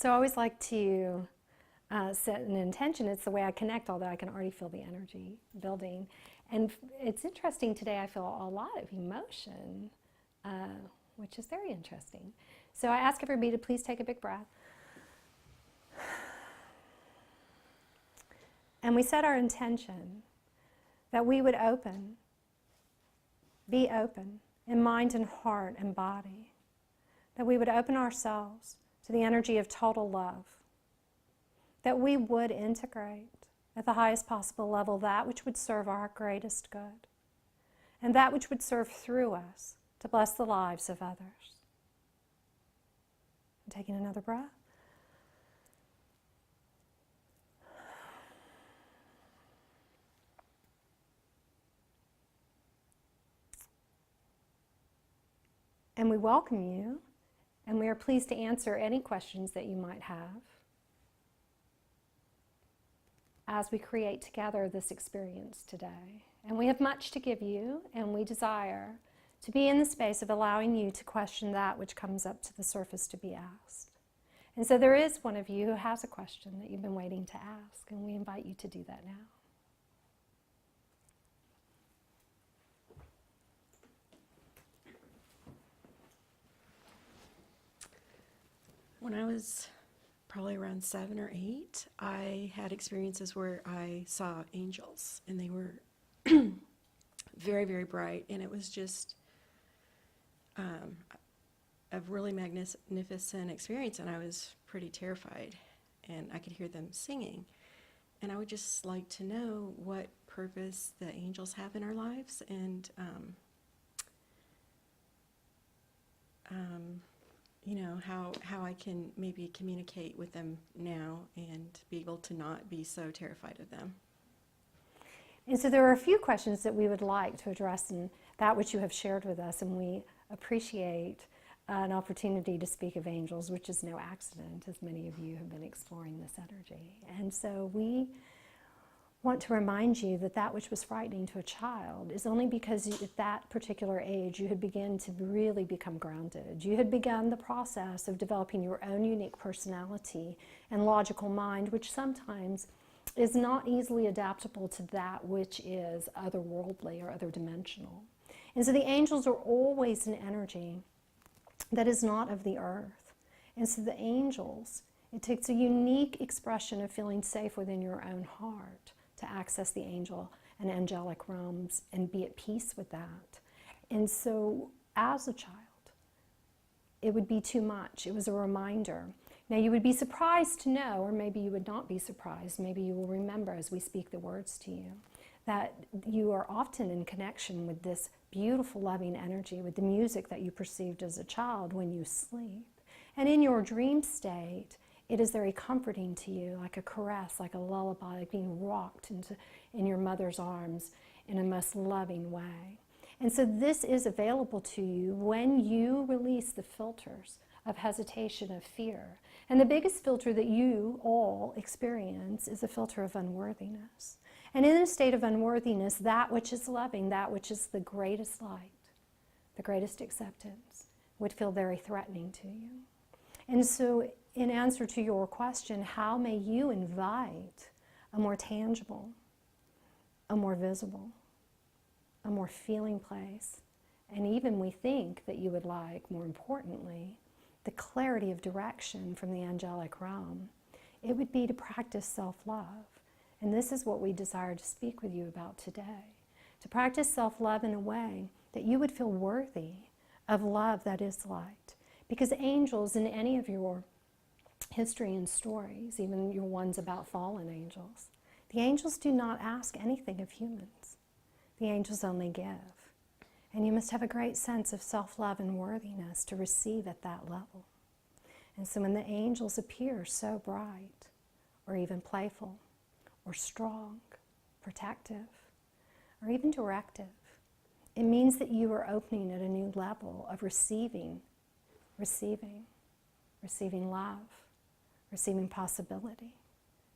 so I always like to set an intention. It's the way I connect, although I can already feel the energy building. And it's interesting today, I feel a lot of emotion, which is very interesting. So I ask everybody to please take a big breath. And we set our intention that we would be open in mind and heart and body, that we would open ourselves to the energy of total love, that we would integrate at the highest possible level that which would serve our greatest good, and that which would serve through us to bless the lives of others. And taking another breath. And we welcome you, and we are pleased to answer any questions that you might have as we create together this experience today. And we have much to give you, and we desire to be in the space of allowing you to question that which comes up to the surface to be asked. And so there is one of you who has a question that you've been waiting to ask, and we invite you to do that now. When I was probably around 7 or 8, I had experiences where I saw angels, and they were very, very bright, and it was just a really magnificent experience, and I was pretty terrified, and I could hear them singing. And I would just like to know what purpose the angels have in our lives, and you know, how I can maybe communicate with them now and be able to not be so terrified of them. And so there are a few questions that we would like to address in that which you have shared with us, and we appreciate an opportunity to speak of angels, which is no accident, as many of you have been exploring this energy. And so we want to remind you that that which was frightening to a child is only because at that particular age you had begun to really become grounded. You had begun the process of developing your own unique personality and logical mind, which sometimes is not easily adaptable to that which is otherworldly or other dimensional. And so the angels are always an energy that is not of the earth. And so the angels, it takes a unique expression of feeling safe within your own heart to access the angel and angelic realms and be at peace with that. And so as a child, it would be too much. It was a reminder. Now you would be surprised to know, or maybe you would not be surprised, maybe you will remember as we speak the words to you, that you are often in connection with this beautiful loving energy, with the music that you perceived as a child when you sleep. And in your dream state, it is very comforting to you, like a caress, like a lullaby, like being rocked in your mother's arms in a most loving way. And so this is available to you when you release the filters of hesitation, of fear. And the biggest filter that you all experience is a filter of unworthiness. And in a state of unworthiness, that which is loving, that which is the greatest light, the greatest acceptance, would feel very threatening to you. And so in answer to your question, how may you invite a more tangible, a more visible, a more feeling place, and even we think that you would like, more importantly, the clarity of direction from the angelic realm, it would be to practice self-love. And this is what we desire to speak with you about today. To practice self-love in a way that you would feel worthy of love that is light. Because angels, in any of your history and stories, even your ones about fallen angels, the angels do not ask anything of humans. The angels only give. And you must have a great sense of self-love and worthiness to receive at that level. And so when the angels appear so bright, or even playful, or strong, protective, or even directive, it means that you are opening at a new level of receiving love, receiving possibility,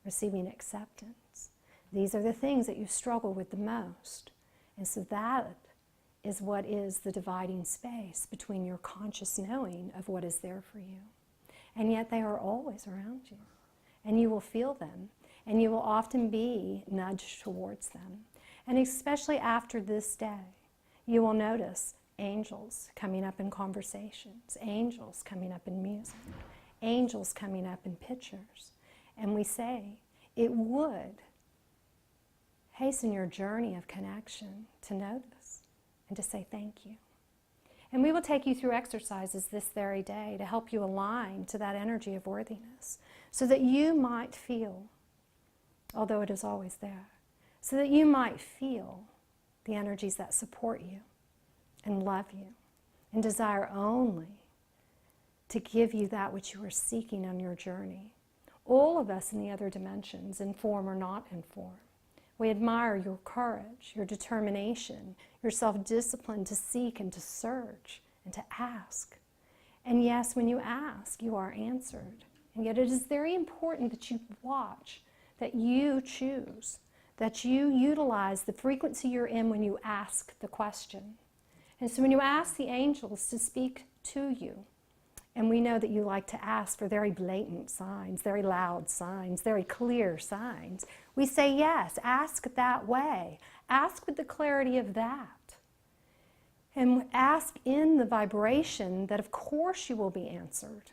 receiving acceptance. These are the things that you struggle with the most. And so that is what is the dividing space between your conscious knowing of what is there for you and yet they are always around you. And you will feel them, and you will often be nudged towards them. And especially after this day, you will notice angels coming up in conversations, angels coming up in music, angels coming up in pictures. And we say, it would hasten your journey of connection to notice and to say thank you. And we will take you through exercises this very day to help you align to that energy of worthiness so that you might feel, although it is always there, so that you might feel the energies that support you and love you and desire only to give you that which you are seeking on your journey. All of us in the other dimensions, in form or not in form, we admire your courage, your determination, your self-discipline to seek and to search and to ask. And yes, when you ask, you are answered. And yet it is very important that you watch, that you choose, that you utilize the frequency you're in when you ask the question. And so when you ask the angels to speak to you, and we know that you like to ask for very blatant signs, very loud signs, very clear signs. We say, yes, ask that way. Ask with the clarity of that. And ask in the vibration that of course you will be answered.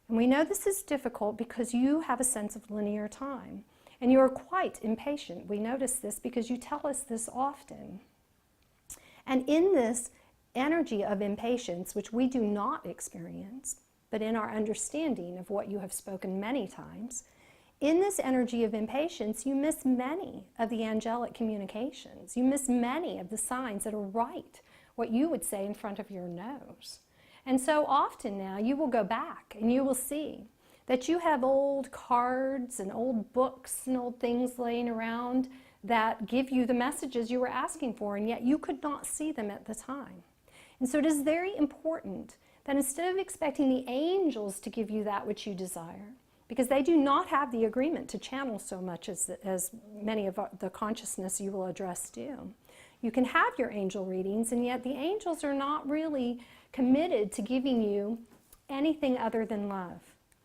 And we know this is difficult because you have a sense of linear time. And you are quite impatient. We notice this because you tell us this often. And in this energy of impatience, which we do not experience, but in our understanding of what you have spoken many times, in this energy of impatience, you miss many of the angelic communications. You miss many of the signs that are right, what you would say in front of your nose. And so often now you will go back and you will see that you have old cards and old books and old things laying around that give you the messages you were asking for, and yet you could not see them at the time. And so it is very important that instead of expecting the angels to give you that which you desire, because they do not have the agreement to channel so much as many of the consciousness you will address do. You can have your angel readings, and yet the angels are not really committed to giving you anything other than love,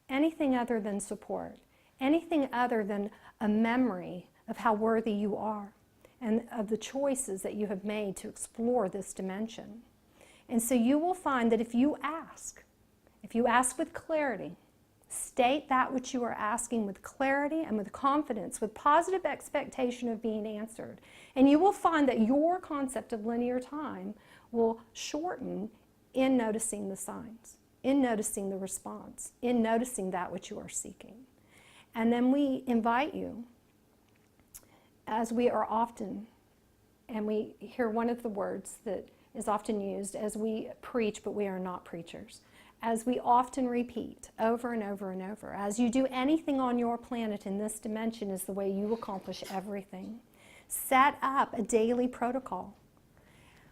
anything other than support, anything other than a memory of how worthy you are and of the choices that you have made to explore this dimension. And so you will find that if you ask with clarity, state that which you are asking with clarity and with confidence, with positive expectation of being answered, and you will find that your concept of linear time will shorten in noticing the signs, in noticing the response, in noticing that which you are seeking. And then we invite you, as we are often, and we hear one of the words that is often used as we preach, but we are not preachers. As we often repeat over and over and over, as you do anything on your planet in this dimension is the way you accomplish everything. Set up a daily protocol.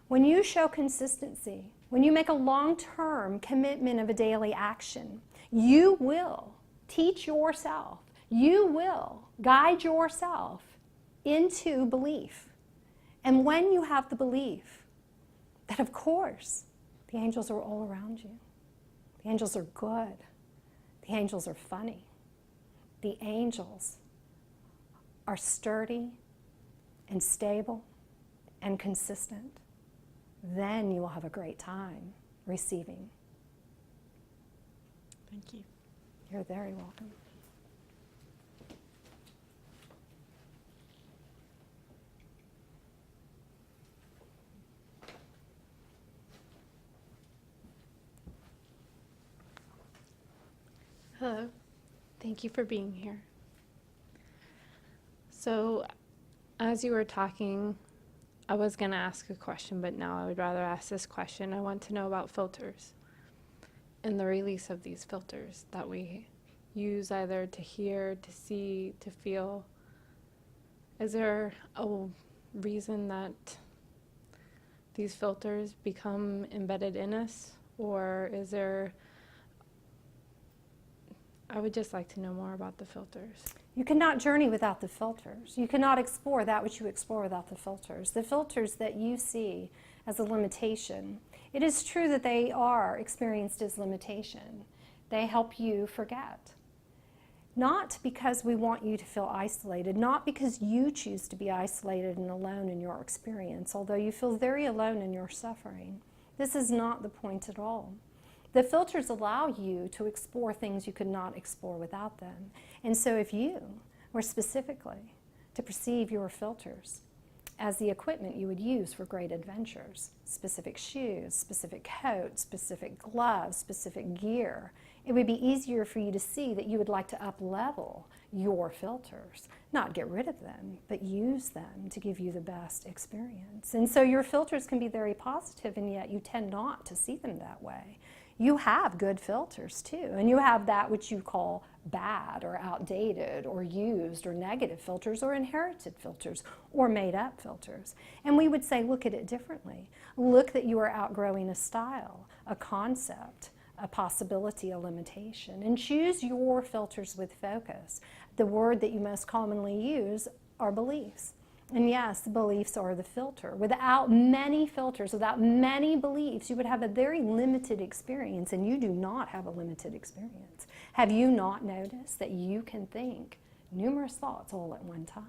When you show consistency, when you make a long-term commitment of a daily action, you will teach yourself, you will guide yourself into belief. And when you have the belief, that of course, the angels are all around you. The angels are good. The angels are funny. The angels are sturdy and stable and consistent. Then you will have a great time receiving. Thank you. You're very welcome. Hello. Thank you for being here. So, as you were talking, I was going to ask a question, but now I would rather ask this question. I want to know about filters and the release of these filters that we use either to hear, to see, to feel. Is there a reason that these filters become embedded in us, or is there... I would just like to know more about the filters. You cannot journey without the filters. You cannot explore that which you explore without the filters. The filters that you see as a limitation, it is true that they are experienced as limitation, They help you forget. Not because we want you to feel isolated, not because you choose to be isolated and alone in your experience, although you feel very alone in your suffering. This is not the point at all. The filters allow you to explore things you could not explore without them. And so if you were specifically to perceive your filters as the equipment you would use for great adventures, specific shoes, specific coats, specific gloves, specific gear, it would be easier for you to see that you would like to up-level your filters, not get rid of them, but use them to give you the best experience. And so your filters can be very positive, and yet you tend not to see them that way. You have good filters too, and you have that which you call bad or outdated or used or negative filters or inherited filters or made up filters. And we would say, look at it differently. Look that you are outgrowing a style, a concept, a possibility, a limitation, and choose your filters with focus. The word that you most commonly use are beliefs. And yes, beliefs are the filter. Without many filters, without many beliefs, you would have a very limited experience, and you do not have a limited experience. Have you not noticed that you can think numerous thoughts all at one time?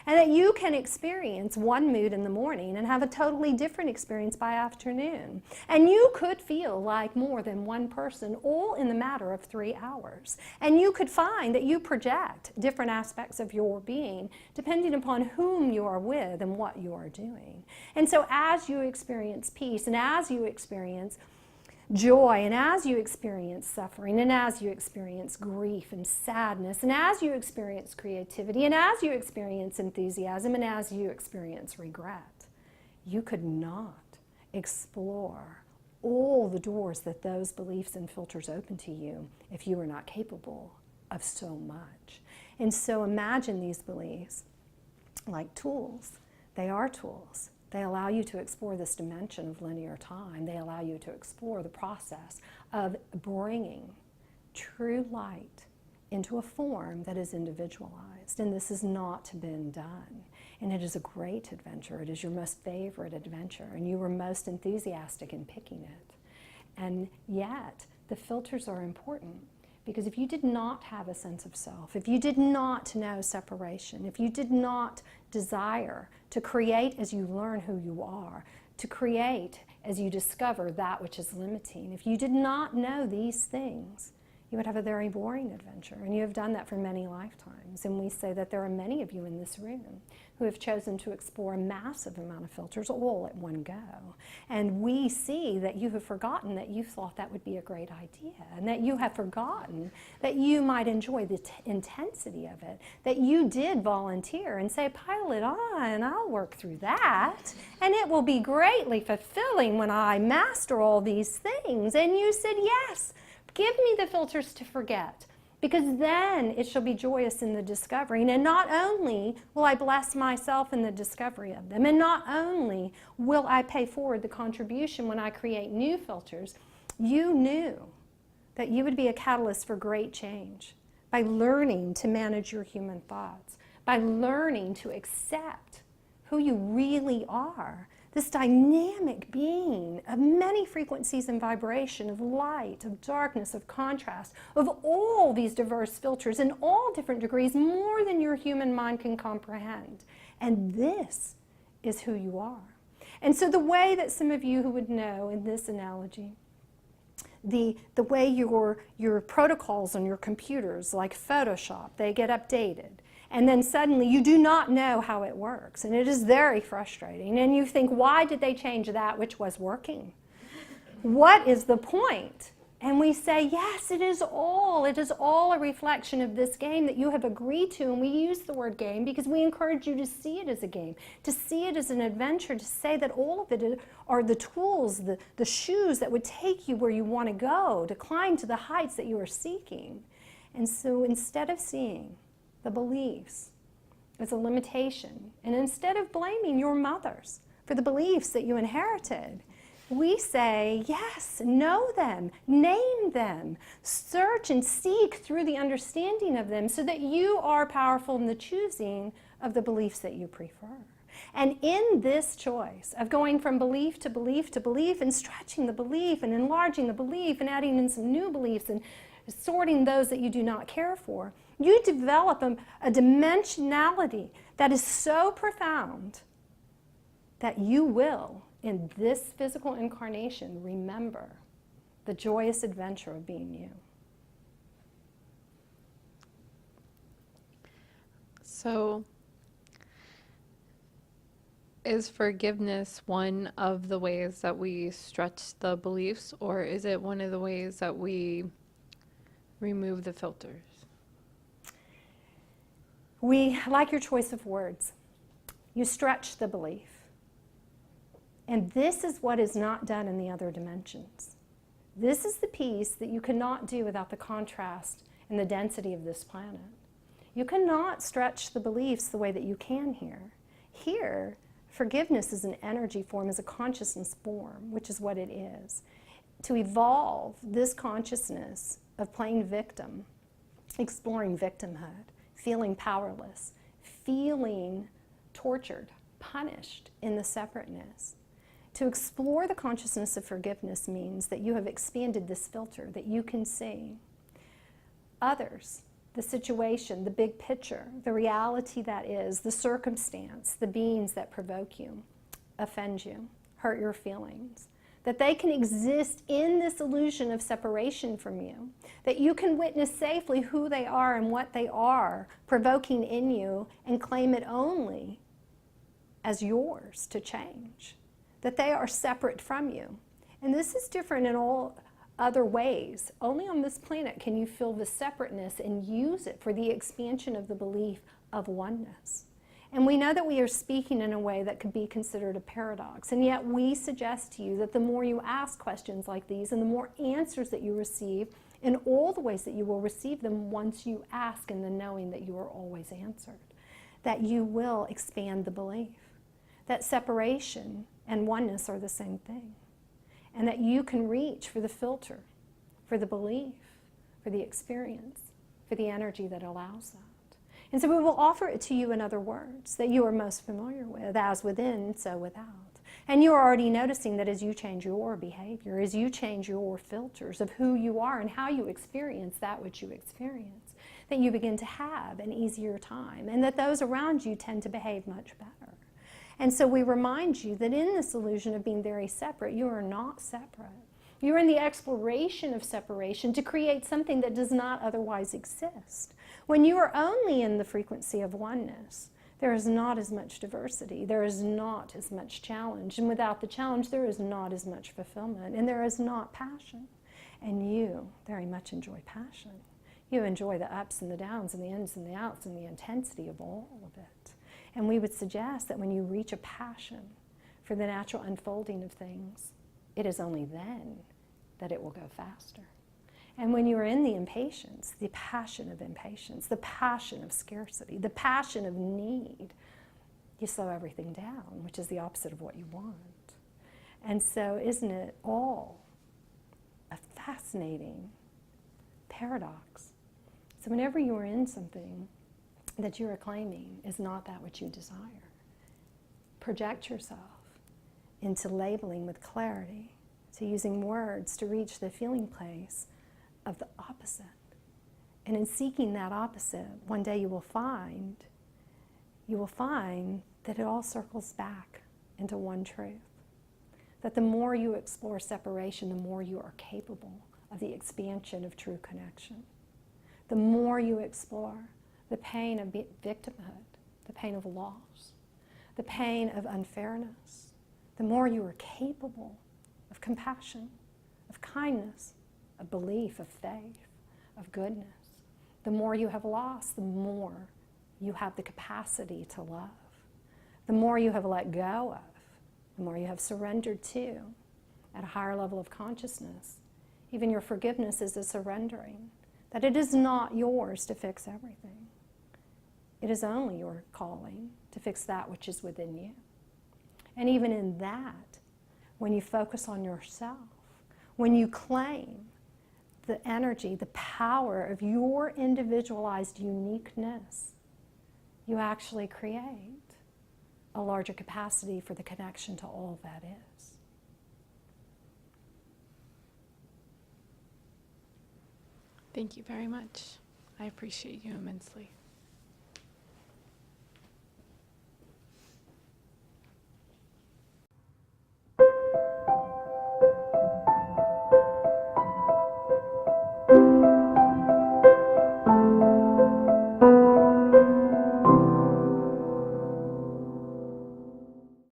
And that you can experience one mood in the morning and have a totally different experience by afternoon. And you could feel like more than one person all in the matter of 3 hours. And you could find that you project different aspects of your being depending upon whom you are with and what you are doing. And so as you experience peace and as you experience joy, and as you experience suffering, and as you experience grief and sadness, and as you experience creativity, and as you experience enthusiasm, and as you experience regret, you could not explore all the doors that those beliefs and filters open to you if you were not capable of so much. And so imagine these beliefs like tools. They are tools. They allow you to explore this dimension of linear time. They allow you to explore the process of bringing true light into a form that is individualized. And this has not been done. And it is a great adventure. It is your most favorite adventure, and you were most enthusiastic in picking it. And yet, the filters are important. Because if you did not have a sense of self, if you did not know separation, if you did not desire to create as you learn who you are, to create as you discover that which is limiting, if you did not know these things, you would have a very boring adventure. And you have done that for many lifetimes. And we say that there are many of you in this room who have chosen to explore a massive amount of filters all at one go. And we see that you have forgotten that you thought that would be a great idea, and that you have forgotten that you might enjoy the intensity of it, that you did volunteer and say, pile it on, I'll work through that, and it will be greatly fulfilling when I master all these things. And you said, yes, give me the filters to forget, because then it shall be joyous in the discovering. And not only will I bless myself in the discovery of them, and not only will I pay forward the contribution when I create new filters, you knew that you would be a catalyst for great change by learning to manage your human thoughts, by learning to accept who you really are, this dynamic being of many frequencies and vibration, of light, of darkness, of contrast, of all these diverse filters in all different degrees, more than your human mind can comprehend. And this is who you are. And so the way that some of you who would know in this analogy, the way your protocols on your computers, like Photoshop, they get updated. And then suddenly you do not know how it works. And it is very frustrating. And you think, why did they change that which was working? What is the point? And we say, yes, it is all a reflection of this game that you have agreed to. And we use the word game because we encourage you to see it as a game, to see it as an adventure, to say that all of it are the tools, the shoes that would take you where you want to go, to climb to the heights that you are seeking. And so instead of seeing the beliefs as a limitation, and instead of blaming your mothers for the beliefs that you inherited, we say, yes, know them, name them, search and seek through the understanding of them so that you are powerful in the choosing of the beliefs that you prefer. And in this choice of going from belief to belief to belief and stretching the belief and enlarging the belief and adding in some new beliefs and sorting those that you do not care for, you develop a dimensionality that is so profound that you will, in this physical incarnation, remember the joyous adventure of being you. So, is forgiveness one of the ways that we stretch the beliefs, or is it one of the ways that we remove the filters? We like your choice of words. You stretch the belief. And this is what is not done in the other dimensions. This is the piece that you cannot do without the contrast and the density of this planet. You cannot stretch the beliefs the way that you can here. Here, forgiveness is an energy form, is a consciousness form, which is what it is. To evolve this consciousness of playing victim, exploring victimhood, feeling powerless, feeling tortured, punished in the separateness. To explore the consciousness of forgiveness means that you have expanded this filter, that you can see others, the situation, the big picture, the reality that is, the circumstance, the beings that provoke you, offend you, hurt your feelings, that they can exist in this illusion of separation from you, that you can witness safely who they are and what they are, provoking in you, and claim it only as yours to change, that they are separate from you. And this is different in all other ways. Only on this planet can you feel the separateness and use it for the expansion of the belief of oneness. And we know that we are speaking in a way that could be considered a paradox. And yet we suggest to you that the more you ask questions like these and the more answers that you receive, in all the ways that you will receive them once you ask, in the knowing that you are always answered, that you will expand the belief that separation and oneness are the same thing, and that you can reach for the filter, for the belief, for the experience, for the energy that allows that. And so we will offer it to you in other words that you are most familiar with, as within, so without. And you are already noticing that as you change your behavior, as you change your filters of who you are and how you experience that which you experience, that you begin to have an easier time, and that those around you tend to behave much better. And so we remind you that in this illusion of being very separate, you are not separate. You're in the exploration of separation to create something that does not otherwise exist. When you are only in the frequency of oneness, there is not as much diversity, there is not as much challenge, and without the challenge, there is not as much fulfillment, and there is not passion. And you very much enjoy passion. You enjoy the ups and the downs and the ins and the outs and the intensity of all of it. And we would suggest that when you reach a passion for the natural unfolding of things, it is only then that it will go faster. And when you are in the impatience, the passion of impatience, the passion of scarcity, the passion of need, you slow everything down, which is the opposite of what you want. And so isn't it all a fascinating paradox? So whenever you are in something that you are claiming is not that which you desire, project yourself into labeling with clarity, to using words to reach the feeling place of the opposite. And in seeking that opposite, one day you will find that it all circles back into one truth. That the more you explore separation, the more you are capable of the expansion of true connection. The more you explore the pain of victimhood, the pain of loss, the pain of unfairness, the more you are capable of compassion, of kindness, of belief, of faith, of goodness. The more you have lost, the more you have the capacity to love. The more you have let go of, the more you have surrendered to at a higher level of consciousness. Even your forgiveness is a surrendering, that it is not yours to fix everything. It is only your calling to fix that which is within you. And even in that, when you focus on yourself, when you claim the energy, the power of your individualized uniqueness, you actually create a larger capacity for the connection to all that is. Thank you very much. I appreciate you immensely.